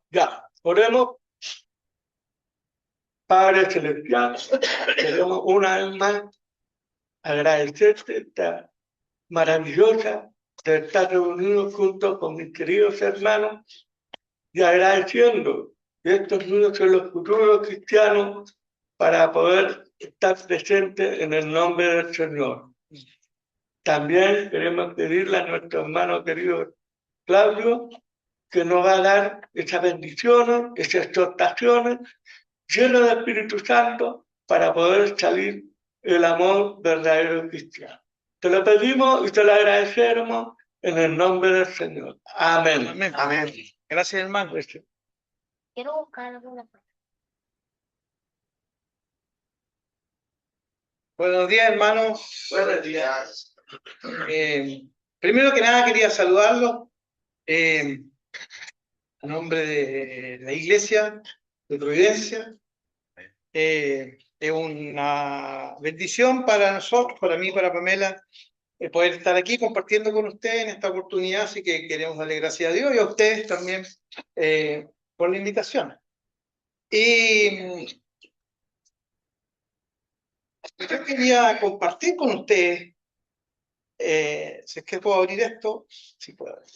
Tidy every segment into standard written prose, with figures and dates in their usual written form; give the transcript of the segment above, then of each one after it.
Ya, oremos. Padre Celestial, queremos una vez más agradecerte esta maravillosa de estar reunidos juntos con mis queridos hermanos y agradeciendo que estos niños son los futuros cristianos para poder estar presentes en el nombre del Señor. También queremos pedirle a nuestro hermano querido Claudio que nos va a dar esas bendiciones, esas exhortaciones, lleno de Espíritu Santo, para poder salir el amor verdadero cristiano. Te lo pedimos y te lo agradecemos en el nombre del Señor. Amén. Amén. Amén. Gracias, hermano. Quiero buscar alguna cosa. Buenos días, hermanos. Buenos días. Primero que nada quería saludarlos a nombre de la Iglesia de Providencia. Es una bendición para nosotros, para mí, para Pamela, poder estar aquí compartiendo con ustedes en esta oportunidad, así que queremos darle gracias a Dios y a ustedes también por la invitación. Y yo quería compartir con ustedes, si es que puedo abrir esto, sí puedo abrir.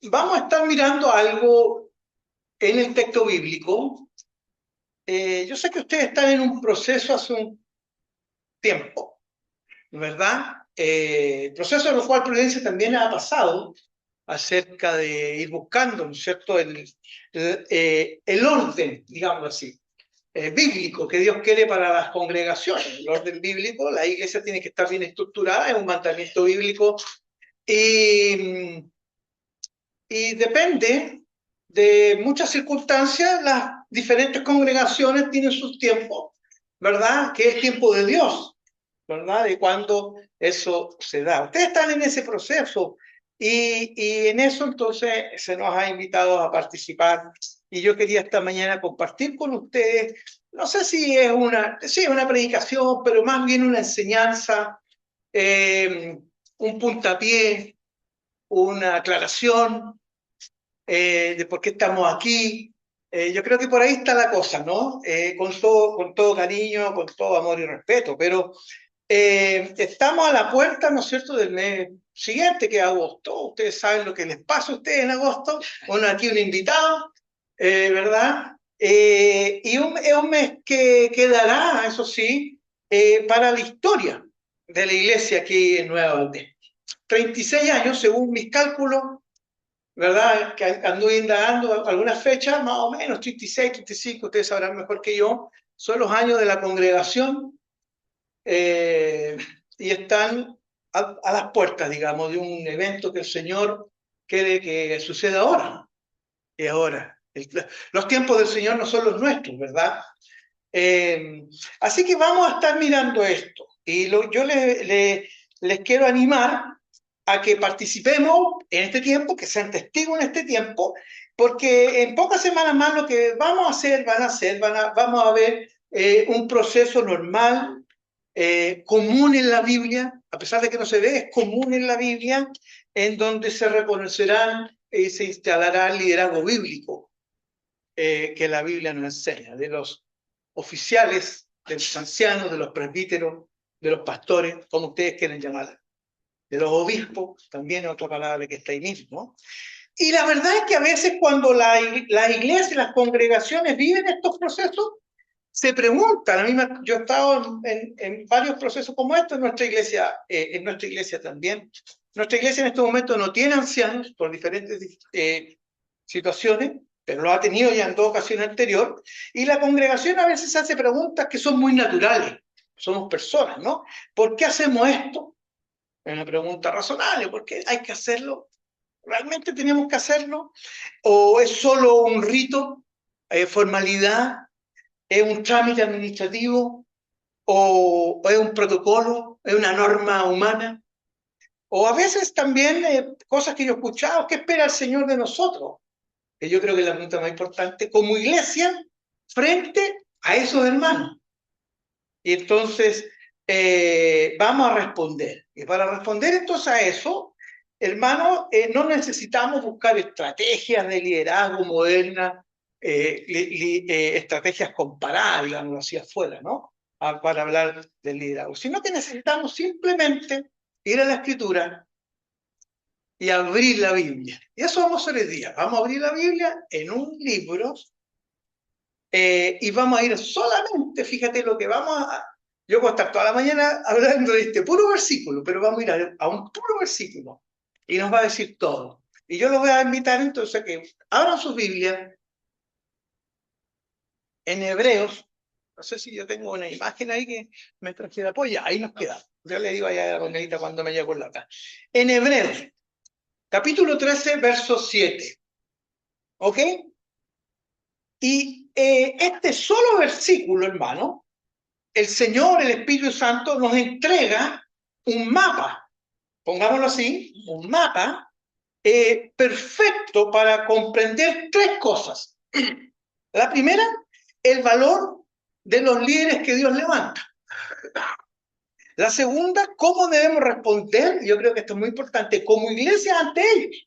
Vamos a estar mirando algo en el texto bíblico. Yo sé que ustedes están en un proceso hace un tiempo, ¿verdad? Proceso en el cual Providencia también ha pasado acerca de ir buscando, ¿no es cierto?, el orden, digamos así, bíblico que Dios quiere para las congregaciones. El orden bíblico, la iglesia tiene que estar bien estructurada, es un mandamiento bíblico y depende de muchas circunstancias. Las diferentes congregaciones tienen sus tiempos, ¿verdad?, que es tiempo de Dios, ¿verdad?, de cuando eso se da. Ustedes están en ese proceso y en eso entonces se nos ha invitado a participar y yo quería esta mañana compartir con ustedes, no sé si es una predicación, pero más bien una enseñanza, un puntapié, una aclaración de por qué estamos aquí. Yo creo que por ahí está la cosa, ¿no? Con todo cariño, con todo amor y respeto, pero estamos a la puerta, ¿no es cierto?, del mes siguiente, que es agosto. Ustedes saben lo que les pasa a ustedes en agosto. Bueno, aquí un invitado, ¿verdad? Y es un mes que quedará, eso sí, para la historia de la iglesia aquí en Nueva Valdés. 36 años, según mis cálculos, ¿verdad?, que anduve indagando algunas fechas, más o menos, 36, 35, ustedes sabrán mejor que yo, son los años de la congregación, y están a las puertas, digamos, de un evento que el Señor quiere que suceda ahora, y ahora. Los tiempos del Señor no son los nuestros, ¿verdad? Así que vamos a estar mirando esto, y yo les quiero animar a que participemos en este tiempo, que sean testigos en este tiempo, porque en pocas semanas más lo que vamos a hacer, vamos a ver un proceso normal, común en la Biblia, a pesar de que no se ve, es común en la Biblia, en donde se reconocerán y se instalará el liderazgo bíblico que la Biblia nos enseña, de los oficiales, de los ancianos, de los presbíteros, de los pastores, como ustedes quieren llamar, de los obispos, también es otra palabra que está ahí mismo, ¿no? Y la verdad es que a veces cuando la iglesia y las congregaciones viven estos procesos, se preguntan. Yo he estado en varios procesos como estos en nuestra iglesia también. Nuestra iglesia en este momento no tiene ancianos por diferentes situaciones, pero lo ha tenido ya en 2 ocasiones anteriores, y la congregación a veces hace preguntas que son muy naturales. Somos personas, ¿no? ¿Por qué hacemos esto? Es una pregunta razonable. ¿Por qué hay que hacerlo? ¿Realmente tenemos que hacerlo? ¿O es solo un rito, formalidad? ¿Es un trámite administrativo? ¿O es un protocolo? ¿Es una norma humana? O a veces también cosas que yo he escuchado, ¿qué espera el Señor de nosotros? Que yo creo que es la pregunta más importante, como iglesia, frente a esos hermanos. Y entonces vamos a responder. Y para responder entonces a eso, hermano, no necesitamos buscar estrategias de liderazgo modernas, estrategias comparadas, digamos, hacia afuera, ¿no? Para hablar del liderazgo, sino que necesitamos simplemente ir a la Escritura y abrir la Biblia. Y eso vamos a hacer hoy día. Vamos a abrir la Biblia en un libro y vamos a ir solamente, fíjate lo que vamos a... Yo puedo estar toda la mañana hablando de este puro versículo, pero vamos a ir a un puro versículo y nos va a decir todo. Y yo los voy a invitar entonces a que abran sus Biblias en Hebreos. No sé si yo tengo una imagen ahí que me traje de apoyo. Ahí nos queda. Yo le digo allá a la Ronelita cuando me llegue con la acá. En Hebreos, capítulo 13, verso 7. ¿Ok? Y este solo versículo, hermano, el Señor, el Espíritu Santo, nos entrega un mapa, pongámoslo así, un mapa perfecto para comprender tres cosas. La primera, el valor de los líderes que Dios levanta. La segunda, cómo debemos responder, yo creo que esto es muy importante, como iglesia ante ellos.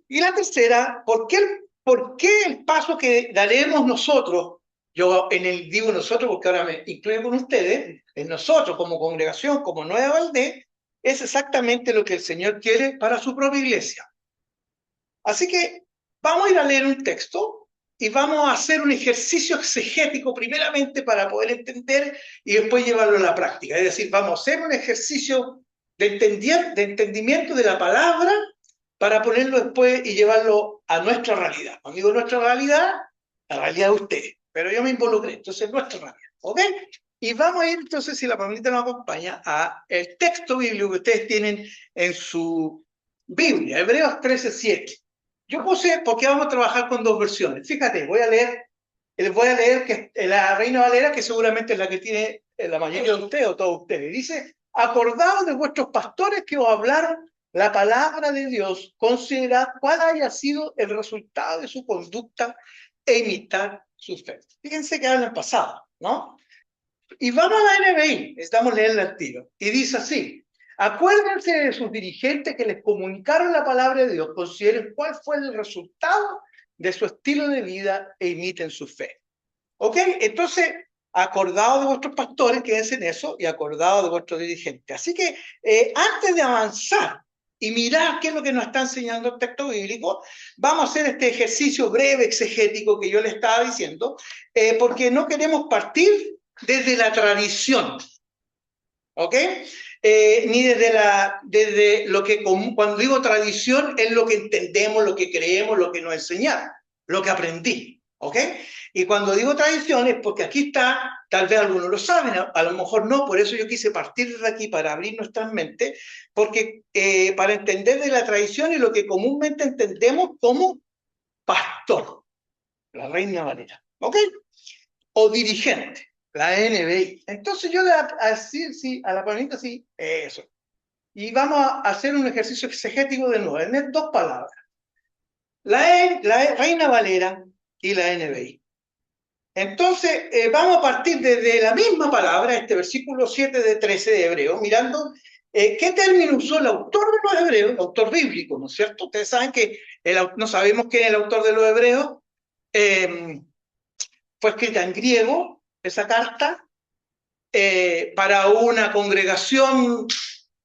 Y la tercera, ¿por qué el paso que daremos nosotros? Yo digo nosotros porque ahora me incluyo con ustedes, en nosotros como congregación, como Nueva Valdés, es exactamente lo que el Señor quiere para su propia iglesia. Así que vamos a ir a leer un texto y vamos a hacer un ejercicio exegético primeramente para poder entender y después llevarlo a la práctica. Es decir, vamos a hacer un ejercicio de entendimiento de la palabra para ponerlo después y llevarlo a nuestra realidad. Amigo, nuestra realidad, la realidad de ustedes. Pero yo me involucré, entonces nuestra realidad. ¿Ok? Y vamos a ir entonces, si la Pablita nos acompaña, a el texto bíblico que ustedes tienen en su Biblia, Hebreos 13:7. Yo puse, porque vamos a trabajar con dos versiones. Fíjate, les voy a leer que la Reina Valera, que seguramente es la que tiene la mayoría de ustedes o todos ustedes. Dice, acordaos de vuestros pastores que os hablaron la palabra de Dios, considerad cuál haya sido el resultado de su conducta e imitad su fe. Fíjense que habla en pasado, ¿no? Y vamos a la NBI, necesitamos leerla al tiro. Y dice así, acuérdense de sus dirigentes que les comunicaron la palabra de Dios, consideren cuál fue el resultado de su estilo de vida e imiten su fe. ¿Ok? Entonces, acordados de vuestros pastores, quédense en eso, y acordados de vuestros dirigentes. Así que, antes de avanzar y mirar qué es lo que nos está enseñando el texto bíblico, vamos a hacer este ejercicio breve, exegético, que yo le estaba diciendo, porque no queremos partir desde la tradición, ¿ok? Ni desde lo que, cuando digo tradición, es lo que entendemos, lo que creemos, lo que nos enseñaron, lo que aprendí, ¿ok? Y cuando digo tradición es porque aquí está, tal vez algunos lo saben, a lo mejor no, por eso yo quise partir desde aquí para abrir nuestras mentes, porque para entender de la tradición y lo que comúnmente entendemos como pastor, la Reina Valera, ¿ok? O dirigente, la NBI. Entonces yo le voy a decir, sí, a la palomita, sí, eso. Y vamos a hacer un ejercicio exegético de nuevo, en dos palabras. La Reina Valera y la NBI. Entonces, vamos a partir desde la misma palabra, este versículo 7 de 13 de Hebreo, mirando qué término usó el autor de los Hebreos, el autor bíblico, ¿no es cierto? Ustedes saben que no sabemos quién es el autor de los Hebreos. Fue escrita en griego, esa carta, para una congregación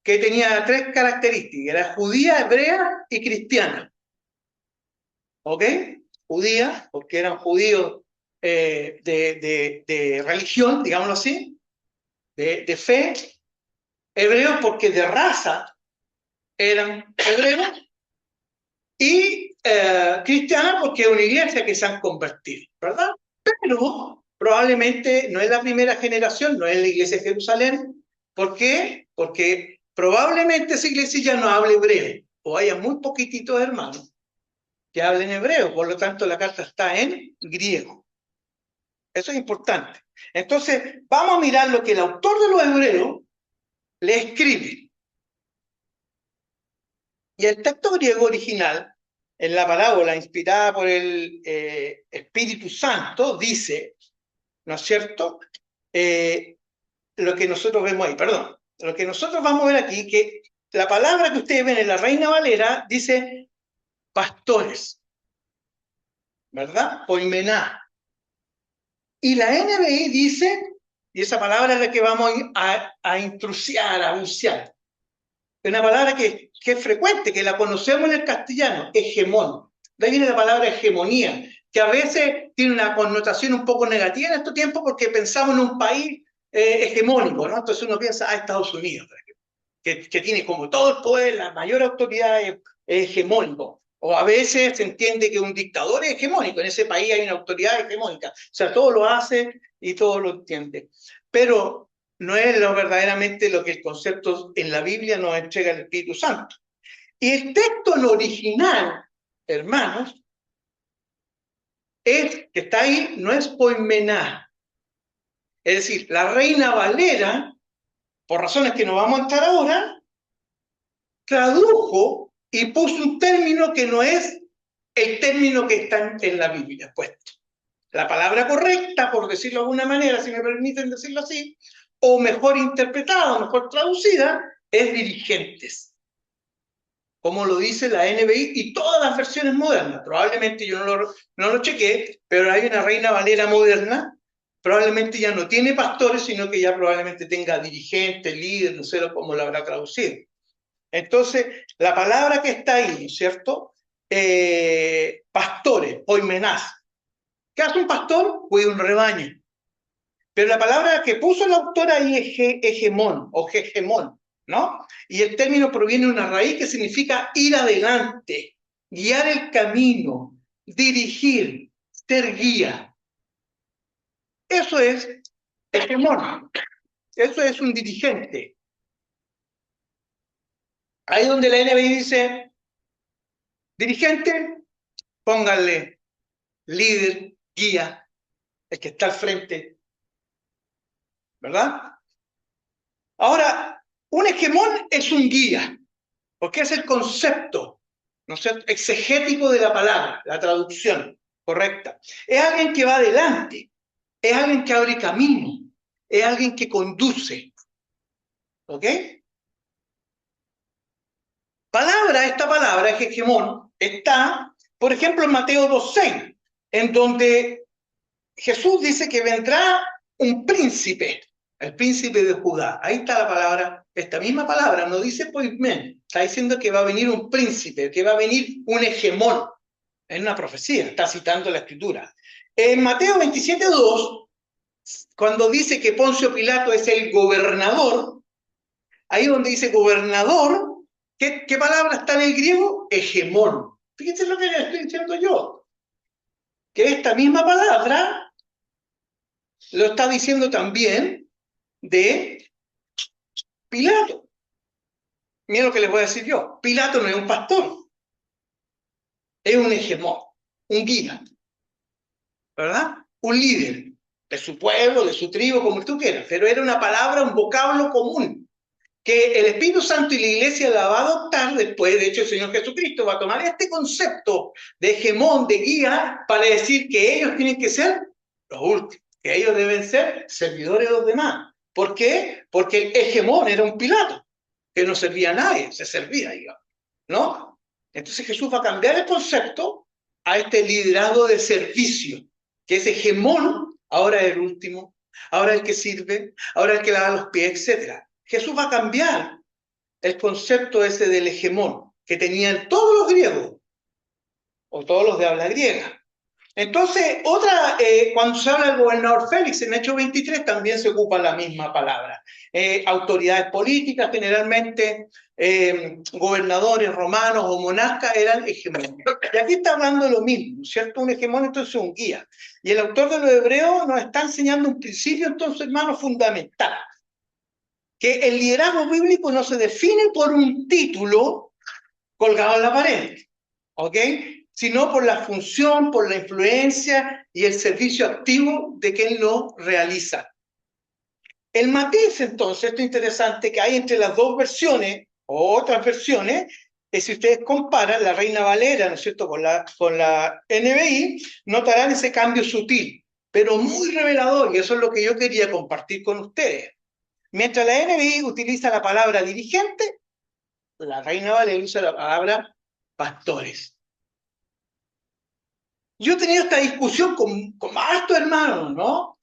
que tenía tres características, era judía, hebrea y cristiana. ¿Ok? Judía, porque eran judíos de religión, digámoslo así, de fe, hebreos porque de raza eran hebreos, y cristiana porque es una iglesia que se han convertido, ¿verdad? Pero probablemente no es la primera generación, no es la iglesia de Jerusalén. ¿Por qué? Porque probablemente esa iglesia ya no hable hebreo, o haya muy poquititos hermanos que hablen hebreo, por lo tanto la carta está en griego. Eso es importante. Entonces, vamos a mirar lo que el autor de los Hebreos le escribe. Y el texto griego original, en la parábola inspirada por el Espíritu Santo, dice, ¿no es cierto? lo que nosotros vemos ahí, perdón. Lo que nosotros vamos a ver aquí, que la palabra que ustedes ven en la Reina Valera dice pastores, ¿verdad? Poimená. Y la NBI dice, y esa palabra es la que vamos a intrusiar, a bucear. Es una palabra que es frecuente, que la conocemos en el castellano, hegemón. De ahí viene la palabra hegemonía, que a veces tiene una connotación un poco negativa en estos tiempos porque pensamos en un país hegemónico, ¿no? Entonces uno piensa, Estados Unidos, que tiene como todo el poder, la mayor autoridad es hegemónico. O a veces se entiende que un dictador es hegemónico, en ese país hay una autoridad hegemónica. O sea, todo lo hace y todo lo entiende. Pero no es verdaderamente lo que el concepto en la Biblia nos entrega el Espíritu Santo. Y el texto en original, hermanos, que está ahí, no es poimená. Es decir, la Reina Valera, por razones que no vamos a entrar ahora, tradujo y puso un término que no es el término que está en la Biblia puesto. La palabra correcta, por decirlo de alguna manera, si me permiten decirlo así, o mejor interpretada, o mejor traducida, es dirigentes. Como lo dice la NBI y todas las versiones modernas. Probablemente yo no lo chequeé, pero hay una Reina Valera moderna, probablemente ya no tiene pastores, sino que ya probablemente tenga dirigentes, líderes, no sé cómo lo habrá traducido. Entonces, la palabra que está ahí, ¿no es cierto? Pastores, poimenás. ¿Qué hace un pastor? Cuida un rebaño. Pero la palabra que puso el autor ahí es hegemón o hegemón, ¿no? Y el término proviene de una raíz que significa ir adelante, guiar el camino, dirigir, ser guía. Eso es hegemón. Eso es un dirigente. Ahí donde la NBI dice, dirigente, pónganle líder, guía, el que está al frente, ¿verdad? Ahora, un hegemón es un guía, porque es el concepto, ¿no es cierto?, exegético de la palabra, la traducción correcta. Es alguien que va adelante, es alguien que abre camino, es alguien que conduce. ¿Ok? Esta palabra, hegemón, está, por ejemplo, en Mateo 2:6, en donde Jesús dice que vendrá un príncipe, el príncipe de Judá. Ahí está la palabra, esta misma palabra, no dice poimen, está diciendo que va a venir un príncipe, que va a venir un hegemón. Es una profecía, está citando la escritura. En Mateo 27:2, cuando dice que Poncio Pilato es el gobernador, ahí donde dice gobernador, ¿qué palabra está en el griego? Hegemón. Fíjense lo que le estoy diciendo yo. Que esta misma palabra lo está diciendo también de Pilato. Miren lo que les voy a decir yo. Pilato no es un pastor. Es un hegemón, un guía. ¿Verdad? Un líder de su pueblo, de su tribu, como tú quieras. Pero era una palabra, un vocablo común que el Espíritu Santo y la Iglesia la va a adoptar después. De hecho, el Señor Jesucristo va a tomar este concepto de hegemón, de guía, para decir que ellos tienen que ser los últimos, que ellos deben ser servidores de los demás. ¿Por qué? Porque el hegemón era un Pilato, que no servía a nadie, se servía, digamos, ¿no? Entonces Jesús va a cambiar el concepto a este liderazgo de servicio, que es hegemón, ahora es el último, ahora el que sirve, ahora el que lava los pies, etc. Jesús va a cambiar el concepto ese del hegemón que tenían todos los griegos, o todos los de habla griega. Entonces, cuando se habla del gobernador Félix en Hechos 23, también se ocupa la misma palabra. Autoridades políticas, generalmente gobernadores romanos o monarcas, eran hegemonias. Y aquí está hablando de lo mismo, ¿cierto? Un hegemón, entonces, es un guía. Y el autor de los Hebreos nos está enseñando un principio, entonces, hermano, fundamental. Que el liderazgo bíblico no se define por un título colgado en la pared, ¿ok? Sino por la función, por la influencia y el servicio activo de quien lo realiza. El matiz, entonces, esto es interesante, que hay entre las dos versiones, o otras versiones, es si ustedes comparan la Reina Valera, ¿no es cierto?, con la NBI, notarán ese cambio sutil, pero muy revelador, y eso es lo que yo quería compartir con ustedes. Mientras la NBI utiliza la palabra dirigente, la Reina Valera usa la palabra pastores. Yo he tenido esta discusión con hartos hermanos, ¿no?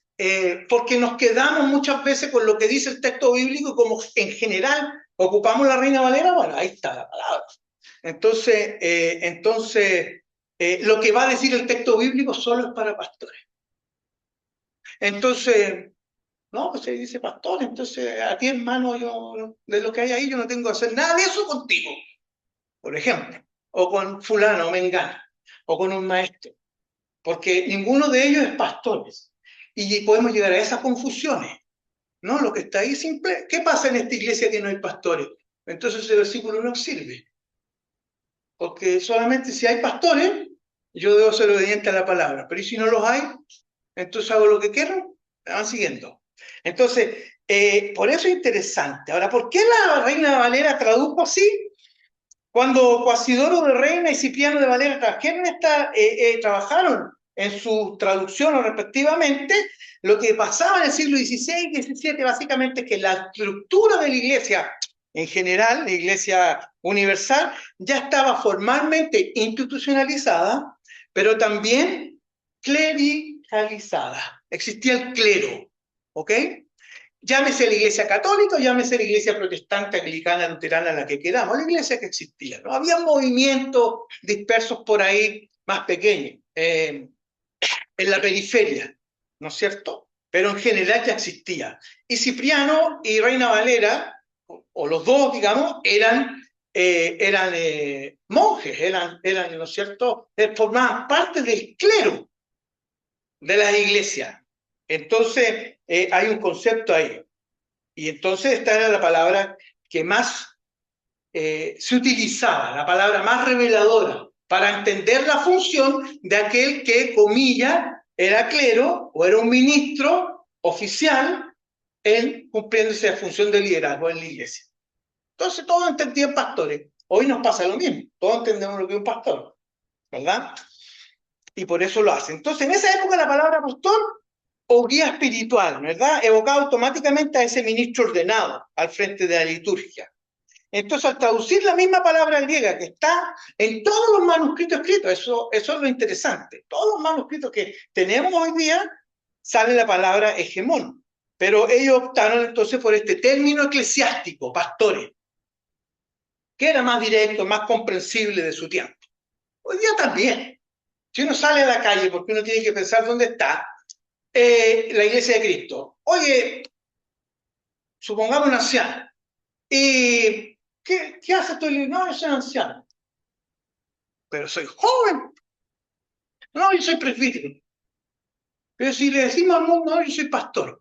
Porque nos quedamos muchas veces con lo que dice el texto bíblico y como en general ocupamos la Reina Valera, bueno, ahí está la palabra. Entonces, lo que va a decir el texto bíblico solo es para pastores. Entonces, no, pues se dice pastor, entonces a ti, hermano, yo, de lo que hay ahí, yo no tengo que hacer nada de eso contigo, por ejemplo, o con fulano o mengana, o con un maestro, porque ninguno de ellos es pastores. Y podemos llegar a esas confusiones, ¿no? Lo que está ahí simple, ¿qué pasa en esta iglesia que no hay pastores? Entonces ese versículo no sirve, porque solamente si hay pastores, yo debo ser obediente a la palabra, pero ¿y si no los hay? Entonces hago lo que quiero, me van siguiendo. Entonces, por eso es interesante. Ahora, ¿por qué la Reina Valera tradujo así? Cuando Cuasidoro de Reina y Cipriano de Valera trabajaron en su traducción respectivamente, lo que pasaba en el siglo XVI y XVII básicamente es que la estructura de la iglesia en general, la iglesia universal, ya estaba formalmente institucionalizada, pero también clericalizada. Existía el clero, ¿ok? Llámese la iglesia católica o llámese la iglesia protestante, anglicana, luterana, la que queramos, la iglesia que existía, ¿no? Había movimientos dispersos por ahí más pequeños, en la periferia, ¿no es cierto? Pero en general ya existía. Y Cipriano y Reina Valera, o los dos, digamos, eran monjes, ¿no es cierto? Formaban parte del clero de las iglesias. Entonces, hay un concepto ahí. Y entonces esta era la palabra que más se utilizaba, la palabra más reveladora, para entender la función de aquel que, comilla, era clero o era un ministro oficial en cumpliéndose la función de liderazgo en la iglesia. Entonces todos entendían pastores. Hoy nos pasa lo mismo, todos entendemos lo que es un pastor, ¿verdad? Y por eso lo hacen. Entonces en esa época la palabra pastor o guía espiritual, ¿verdad? Evocaba automáticamente a ese ministro ordenado al frente de la liturgia. Entonces, al traducir la misma palabra griega que está en todos los manuscritos escritos, eso es lo interesante, todos los manuscritos que tenemos hoy día, sale la palabra hegemón, pero ellos optaron entonces por este término eclesiástico, pastores, que era más directo, más comprensible de su tiempo. Hoy día también, si uno sale a la calle, porque uno tiene que pensar dónde está, la iglesia de Cristo. Oye, supongamos un anciano. ¿Y qué hace tú? No, yo soy anciano. Pero soy joven. No, yo soy presbítero. Pero si le decimos al mundo, no, yo soy pastor.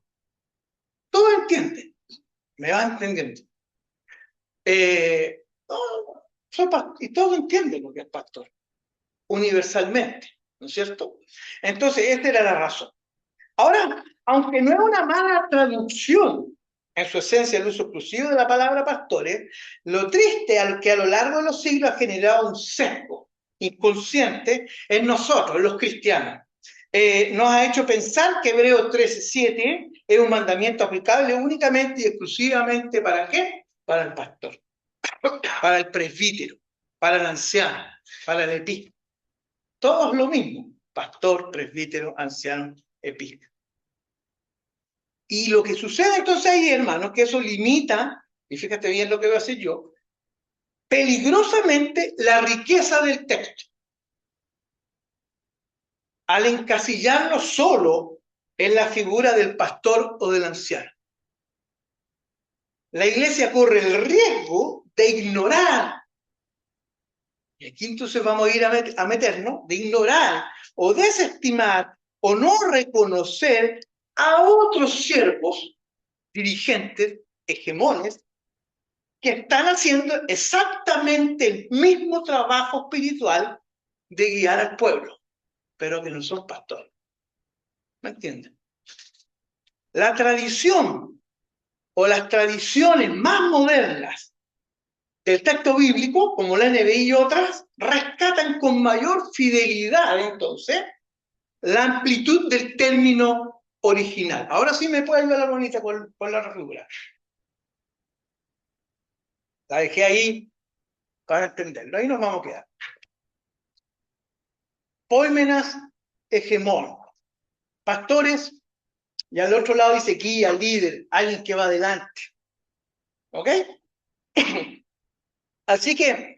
Todo entiende. Me va entendiendo. No, soy pastor. Y todo entiende lo que es pastor. Universalmente. ¿No es cierto? Entonces, esta era la razón. Ahora, aunque no es una mala traducción, en su esencia el uso exclusivo de la palabra pastores, lo triste es que a lo largo de los siglos ha generado un sesgo inconsciente en nosotros, los cristianos. Nos ha hecho pensar que Hebreos 13:7 es un mandamiento aplicable únicamente y exclusivamente ¿para qué? Para el pastor, para el presbítero, para el anciano, para el episcopal. Todos lo mismo, pastor, presbítero, anciano, episcopal. Y lo que sucede entonces ahí, hermanos, que eso limita, y fíjate bien lo que voy a hacer yo, peligrosamente la riqueza del texto. Al encasillarlo solo en la figura del pastor o del anciano. La iglesia corre el riesgo de ignorar, y aquí entonces vamos a ir a meternos, de ignorar o desestimar o no reconocer a otros siervos, dirigentes, hegemones, que están haciendo exactamente el mismo trabajo espiritual de guiar al pueblo, pero que no son pastores. ¿Me entienden? La tradición o las tradiciones más modernas del texto bíblico, como la NBI y otras, rescatan con mayor fidelidad, entonces, la amplitud del término original. Ahora sí me puede ayudar la bonita con la figura. La dejé ahí para entenderlo. Ahí nos vamos a quedar. Póimenas, hegemón. Pastores, y al otro lado dice guía, líder, alguien que va adelante. ¿Ok? Así que,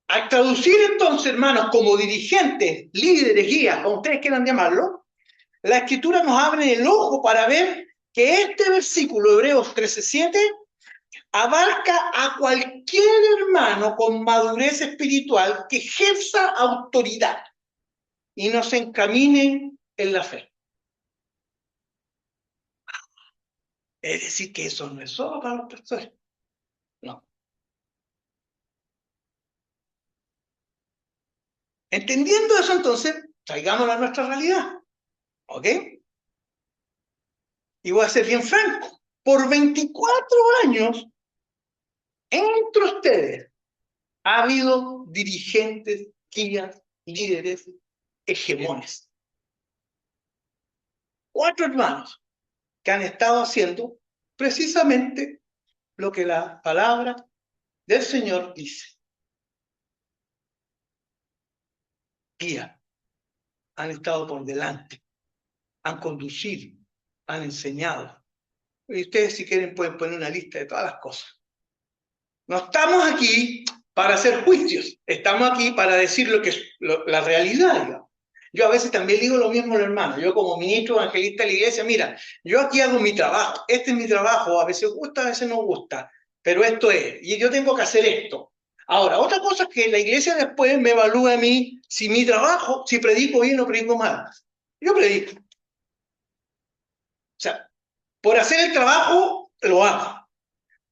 al traducir entonces, hermanos, como dirigentes, líderes, guías, como ustedes quieran llamarlo, la Escritura nos abre el ojo para ver que este versículo, Hebreos 13:7, abarca a cualquier hermano con madurez espiritual que ejerza autoridad y nos encamine en la fe. Es decir, que eso no es solo para los pastores. No. Entendiendo eso, entonces, traigámoslo a nuestra realidad. ¿Ok? Y voy a ser bien franco. Por 24 años, entre ustedes, ha habido dirigentes, guías, líderes, hegemones. 4 hermanos que han estado haciendo precisamente lo que la palabra del Señor dice. Guía, han estado por delante, han conducido, han enseñado. Y ustedes, si quieren, pueden poner una lista de todas las cosas. No estamos aquí para hacer juicios, estamos aquí para decir lo que es la realidad, digamos. Yo a veces también digo lo mismo a los hermanos. Yo como ministro evangelista de la iglesia, mira, yo aquí hago mi trabajo, este es mi trabajo, a veces gusta, a veces no gusta, pero esto es, y yo tengo que hacer esto. Ahora, otra cosa es que la iglesia después me evalúa a mí si mi trabajo, si predico bien o predico mal. Yo predico. O sea, por hacer el trabajo, lo hago.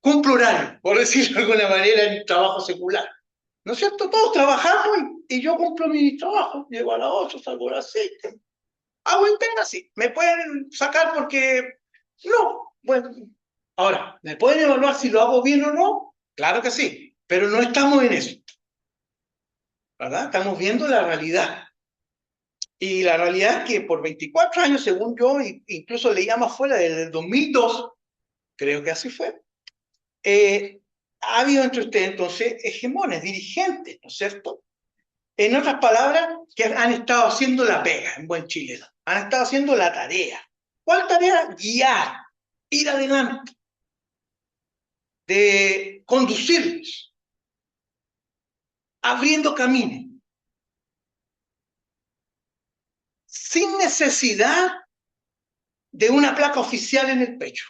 Cumplo horario, por decirlo de alguna manera, en trabajo secular. ¿No es cierto? Todos trabajamos y yo cumplo mi trabajo. Llego a las 8, salgo a las 7. Hago intento así. ¿Me pueden sacar porque no? Bueno, ahora, ¿me pueden evaluar si lo hago bien o no? Claro que sí, pero no estamos en eso. ¿Verdad? Estamos viendo la realidad. Y la realidad es que por 24 años, según yo, incluso leía más fuera, desde el 2002, creo que así fue, ha habido entre ustedes entonces hegemones, dirigentes, ¿no es cierto? En otras palabras, que han estado haciendo la pega, en buen chileno. Han estado haciendo la tarea. ¿Cuál tarea? Guiar, ir adelante, de conducirlos, abriendo camino, sin necesidad de una placa oficial en el pecho.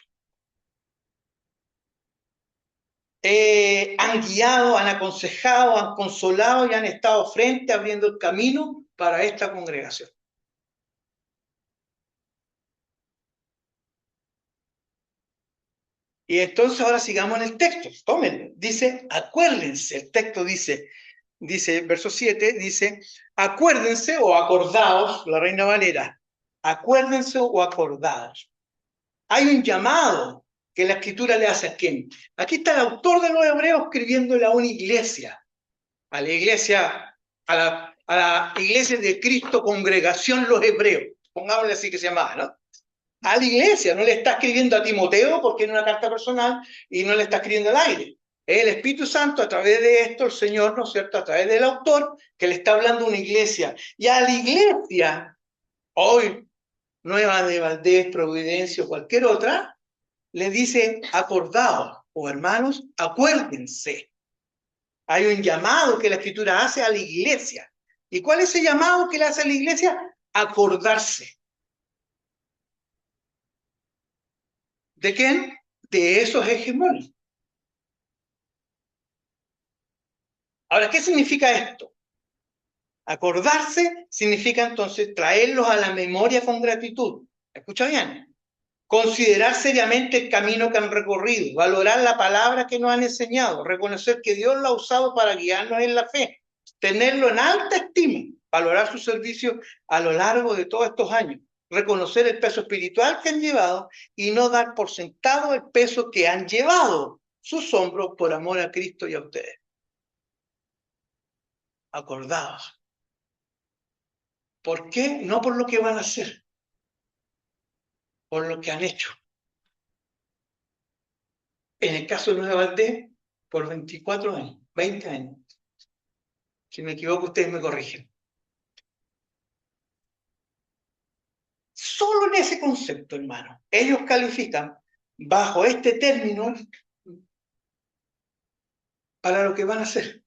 Han guiado, han aconsejado, han consolado y han estado frente abriendo el camino para esta congregación. Y entonces ahora sigamos en el texto, tómenlo. Dice, acuérdense, el texto dice, verso 7, dice, acuérdense o acordaos, la Reina Valera, acuérdense o acordaos. Hay un llamado que la Escritura le hace a quién. Aquí está el autor de los Hebreos escribiéndole a una iglesia, a la iglesia, a la iglesia de Cristo, congregación Los Hebreos, pongámosle así que se llamaba, ¿no? A la iglesia, no le está escribiendo a Timoteo porque es una carta personal y no le está escribiendo al aire. Es el Espíritu Santo a través de esto, el Señor, ¿no es cierto?, a través del autor, que le está hablando a una iglesia. Y a la iglesia, hoy, Nueva de Valdés, Providencia o cualquier otra, le dice, acordaos, o hermanos, acuérdense. Hay un llamado que la Escritura hace a la iglesia. ¿Y cuál es ese llamado que le hace a la iglesia? Acordarse. ¿De quién? De esos hegemones. Ahora, ¿qué significa esto? Acordarse significa entonces traerlos a la memoria con gratitud. ¿Escucha bien? Considerar seriamente el camino que han recorrido, valorar la palabra que nos han enseñado, reconocer que Dios lo ha usado para guiarnos en la fe, tenerlo en alta estima, valorar su servicio a lo largo de todos estos años, reconocer el peso espiritual que han llevado y no dar por sentado el peso que han llevado sus hombros por amor a Cristo y a ustedes. Acordaos. ¿Por qué? No por lo que van a hacer, por lo que han hecho. En el caso de Nueva Valdés, por 24 años, 20 años. Si me equivoco, ustedes me corrigen. Solo en ese concepto, hermano, ellos califican bajo este término para lo que van a hacer.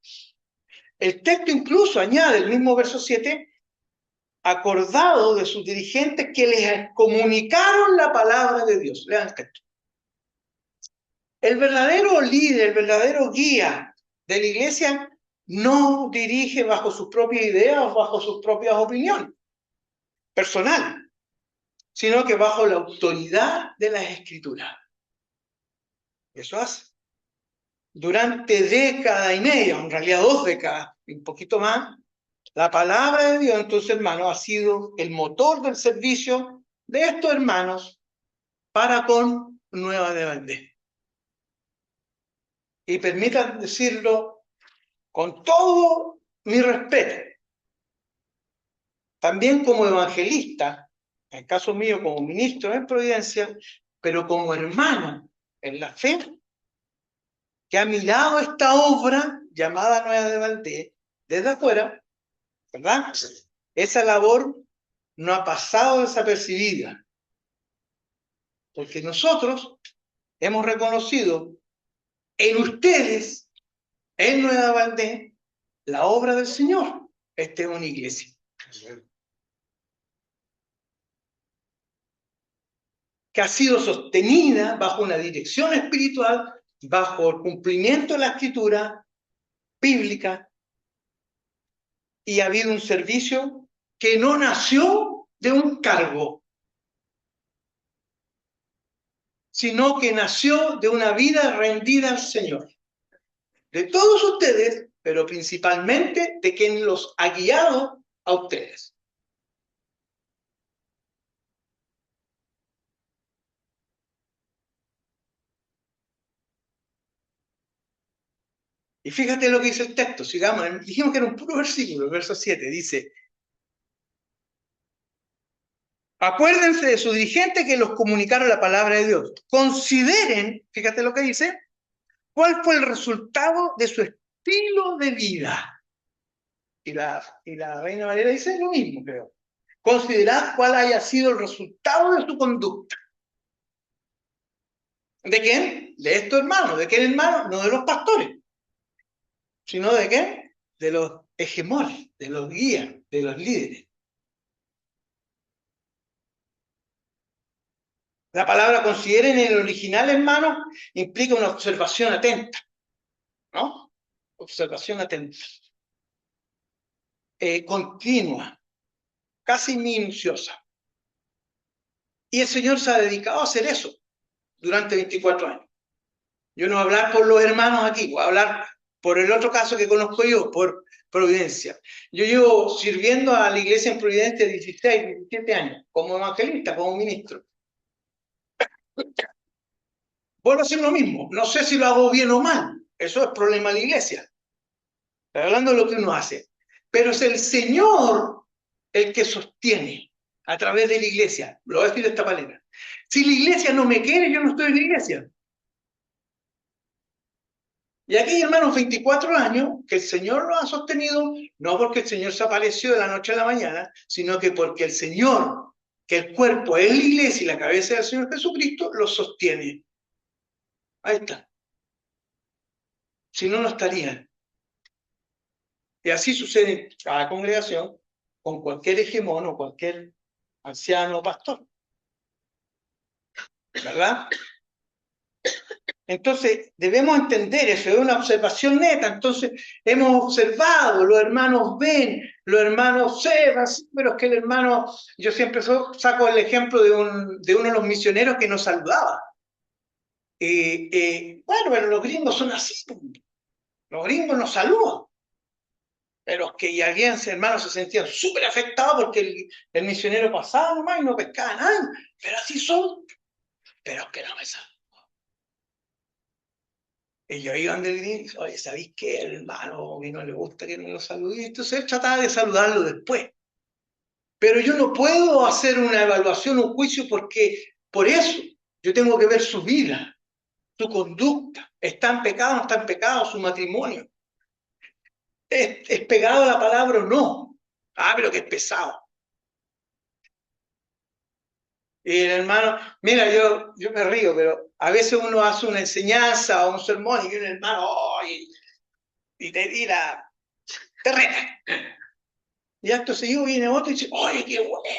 El texto incluso añade, el mismo verso 7, acordado de sus dirigentes que les comunicaron la palabra de Dios. Lean el texto. El verdadero líder, el verdadero guía de la iglesia no dirige bajo sus propias ideas o bajo sus propias opiniones personales, sino que bajo la autoridad de las Escrituras. Eso hace. Durante década y media, en realidad 2 décadas, un poquito más, la palabra de Dios, entonces, hermanos, ha sido el motor del servicio de estos hermanos para con Nueva de Valdés. Y permitan decirlo con todo mi respeto, también como evangelista, en el caso mío como ministro en Providencia, pero como hermano en la fe, que ha mirado esta obra llamada Nueva de Valdés desde afuera, ¿verdad? Esa labor no ha pasado desapercibida, porque nosotros hemos reconocido en ustedes, en Nueva Valdés, la obra del Señor. Esta es una iglesia que ha sido sostenida bajo una dirección espiritual, bajo el cumplimiento de la escritura bíblica, y ha habido un servicio que no nació de un cargo, sino que nació de una vida rendida al Señor. De todos ustedes, pero principalmente de quien los ha guiado a ustedes. Y fíjate lo que dice el texto, sigamos, dijimos que era un puro versículo, el verso 7, dice: acuérdense de su dirigente que los comunicaron la palabra de Dios. Consideren, fíjate lo que dice, cuál fue el resultado de su estilo de vida. Y la Reina Valera dice lo mismo, creo. Considerad cuál haya sido el resultado de su conducta. ¿De quién? De estos hermanos. ¿De quién, hermano? No de los pastores, sino de qué? De los hegemones, de los guías, de los líderes. La palabra consideren en el original, hermano, implica una observación atenta, ¿no? Observación atenta. Continua, casi minuciosa. Y el Señor se ha dedicado a hacer eso durante 24 años. Yo no voy a hablar por los hermanos aquí, voy a hablar por el otro caso que conozco yo, por Providencia. Yo llevo sirviendo a la iglesia en Providencia 16, 17 años, como evangelista, como ministro. Vuelvo a hacer lo mismo. No sé si lo hago bien o mal. Eso es problema de la iglesia. Estoy hablando de lo que uno hace. Pero es el Señor el que sostiene a través de la iglesia. Lo voy a decir de esta manera. Si la iglesia no me quiere, yo no estoy en la iglesia. Y aquí, hermanos, 24 años que el Señor lo ha sostenido, no porque el Señor se apareció de la noche a la mañana, sino que porque el Señor, que el cuerpo es la iglesia y la cabeza del Señor Jesucristo, lo sostiene. Ahí está. Si no, no estarían. Y así sucede en cada congregación, con cualquier hegemón o cualquier anciano o pastor. ¿Verdad? Entonces, debemos entender eso, es una observación neta. Entonces, hemos observado, los hermanos ven, los hermanos observan, pero es que el hermano, yo siempre saco el ejemplo de uno de los misioneros que nos saludaba. Bueno, pero los gringos son así, los gringos nos saludan. Pero es que alguien, hermanos, se sentían súper afectados porque el misionero pasaba nomás y no pescaba nada. Pero así son. Pero es que no me saludan. Y yo iba donde él y dije, oye, ¿sabéis qué? El hermano a mí no le gusta que me lo salude. Entonces él trataba de saludarlo después. Pero yo no puedo hacer una evaluación, un juicio, porque por eso yo tengo que ver su vida, su conducta, ¿Está en pecado o no está en pecado su matrimonio? ¿Es pegado la palabra o no? Ah, pero que es pesado. Y el hermano, mira, yo me río, pero a veces uno hace una enseñanza o un sermón y viene un hermano, oh, y te tira, te reta. Y acto seguido viene otro y dice, oye, qué buena.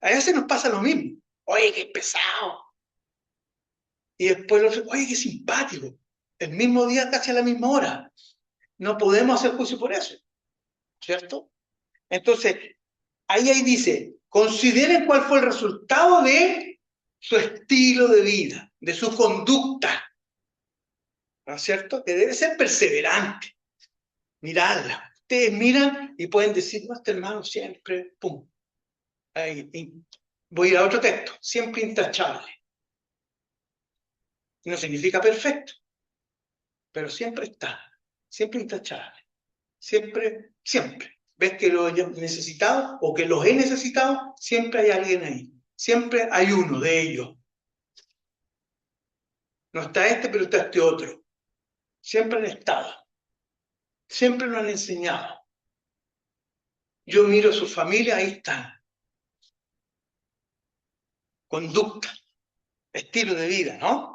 A veces nos pasa lo mismo. Oye, qué pesado. Y después lo otro, oye, qué simpático. El mismo día, casi a la misma hora. No podemos hacer juicio por eso, ¿cierto? Entonces, ahí dice, consideren cuál fue el resultado de su estilo de vida, de su conducta, ¿no es cierto? Que debe ser perseverante, mirarla. Ustedes miran y pueden decir, no, este hermano siempre, pum. Ahí, voy a ir a otro texto, siempre intachable. No significa perfecto, pero siempre está, siempre intachable, siempre, siempre. ¿Ves que lo he necesitado o que los he necesitado? Siempre hay alguien ahí, siempre hay uno de ellos. No está este, pero está este otro. Siempre han estado, siempre lo han enseñado. Yo miro a su familia, ahí están. Conducta, estilo de vida, ¿no?